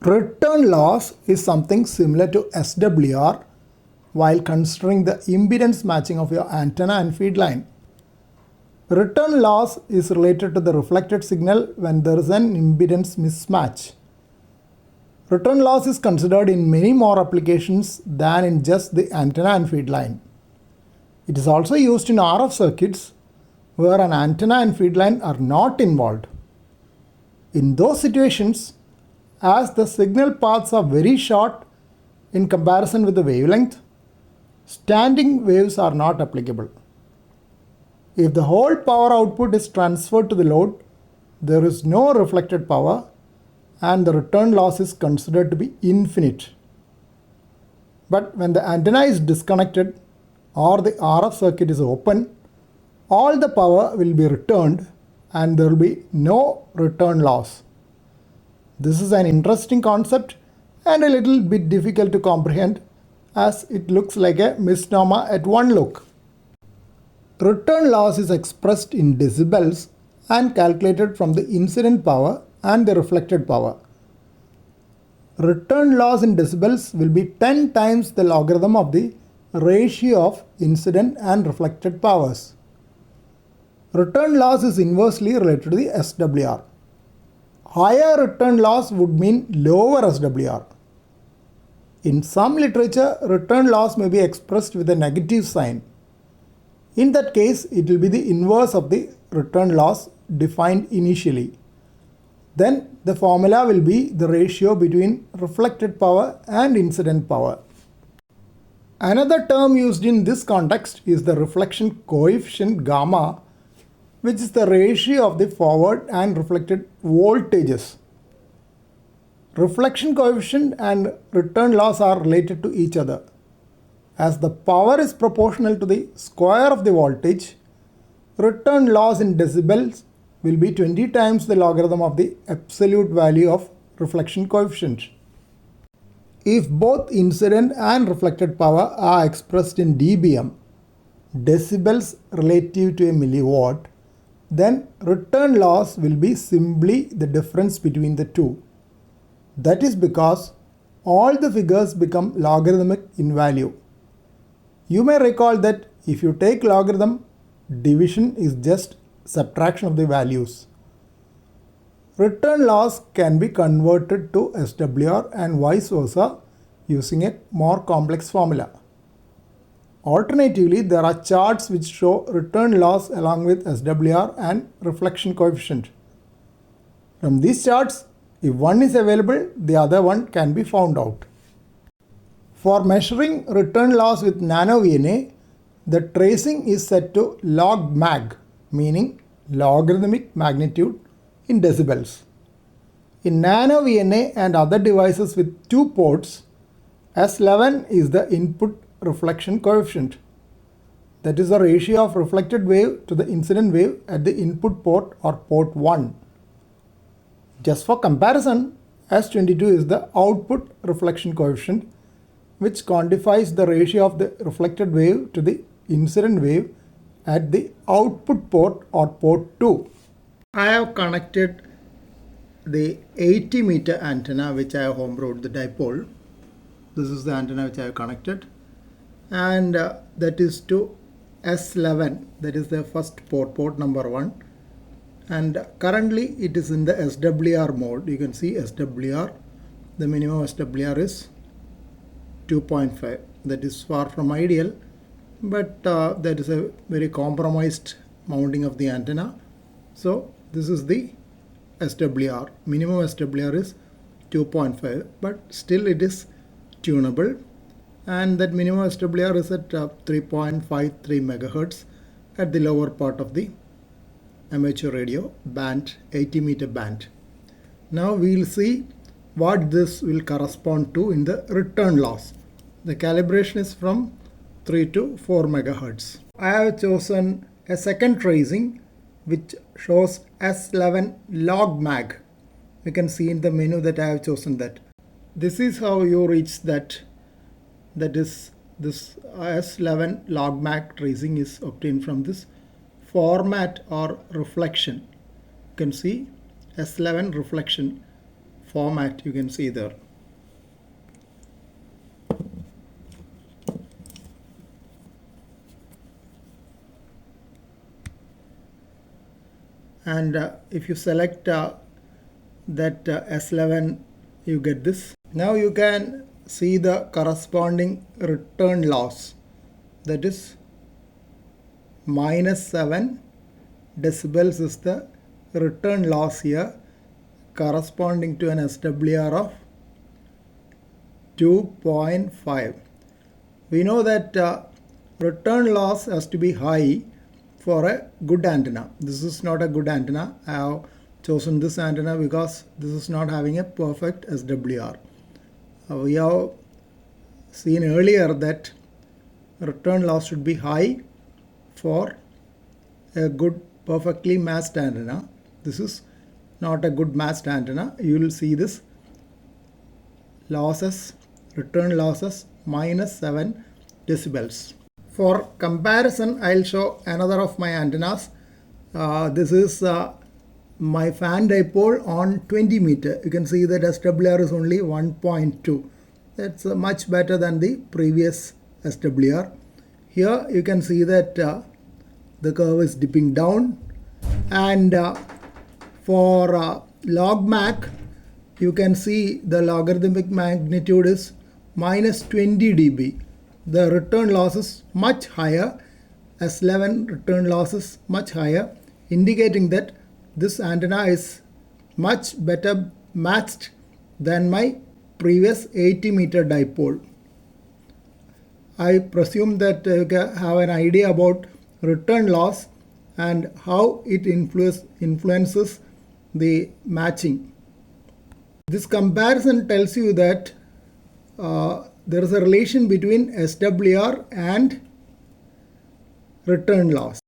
Return loss is something similar to SWR while considering the impedance matching of your antenna and feed line. Return loss is related to the reflected signal when there is an impedance mismatch. Return loss is considered in many more applications than in just the antenna and feed line. It is also used in RF circuits where an antenna and feed line are not involved. In those situations, as the signal paths are very short in comparison with the wavelength, standing waves are not applicable. If the whole power output is transferred to the load, there is no reflected power and the return loss is considered to be infinite. But when the antenna is disconnected or the RF circuit is open, all the power will be returned and there will be no return loss. This is an interesting concept and a little bit difficult to comprehend as it looks like a misnomer at one look. Return loss is expressed in decibels and calculated from the incident power and the reflected power. Return loss in decibels will be 10 times the logarithm of the ratio of incident and reflected powers. Return loss is inversely related to the SWR. Higher return loss would mean lower SWR. In some literature, return loss may be expressed with a negative sign. In that case, it will be the inverse of the return loss defined initially. Then the formula will be the ratio between reflected power and incident power. Another term used in this context is the reflection coefficient gamma, which is the ratio of the forward and reflected voltages. Reflection coefficient and return loss are related to each other. As the power is proportional to the square of the voltage, return loss in decibels will be 20 times the logarithm of the absolute value of reflection coefficient. If both incident and reflected power are expressed in dBm, decibels relative to a milliwatt, then return loss will be simply the difference between the two. That is because all the figures become logarithmic in value. You may recall that if you take logarithm, division is just subtraction of the values. Return loss can be converted to SWR and vice versa using a more complex formula. Alternatively, there are charts which show return loss along with SWR and reflection coefficient. From these charts, if one is available, the other one can be found out. For measuring return loss with NanoVNA, the tracing is set to log mag, meaning logarithmic magnitude in decibels. In NanoVNA and other devices with two ports, S11 is the input reflection coefficient. That is the ratio of reflected wave to the incident wave at the input port or port 1. Just for comparison, S22 is the output reflection coefficient, which quantifies the ratio of the reflected wave to the incident wave at the output port or port 2. I have connected the 80 meter antenna which I have homebrewed, the dipole. This is the antenna which I have connected, and that is to S11, that is the first port number 1, and currently it is in the SWR mode. You can see SWR, the minimum SWR is 2.5. that is far from ideal, but that is a very compromised mounting of the antenna. So this is the SWR. Minimum SWR is 2.5, but still it is tunable, and that minimum SWR is at 3.53 megahertz at the lower part of the amateur radio band, 80 meter band. Now we will see what this will correspond to in the return loss. The calibration is from 3 to 4 megahertz. I have chosen a second tracing which shows S11 log mag. You can see in the menu that I have chosen that. This is how you reach that. That is, this S11 log mag tracing is obtained from this format or reflection. You can see S11 reflection format you can see there. And if you select that S11, you get this. Now you can see the corresponding return loss, that is -7 decibels is the return loss here, corresponding to an SWR of 2.5. We know that return loss has to be high for a good antenna. This is not a good antenna. I have chosen this antenna because this is not having a perfect SWR. We have seen earlier that return loss should be high for a good perfectly matched antenna. This is not a good matched antenna. You will see this losses, return losses -7 decibels. For comparison, I'll show another of my antennas. This is my fan dipole on 20 meter. You can see that SWR is only 1.2. That's much better than the previous SWR. Here you can see that the curve is dipping down, and for log mac, you can see the logarithmic magnitude is -20 dB. The return loss is much higher. S11 return loss is much higher, indicating that this antenna is much better matched than my previous 80 meter dipole. I presume that you have an idea about return loss and how it influences the matching. This comparison tells you that there is a relation between SWR and return loss.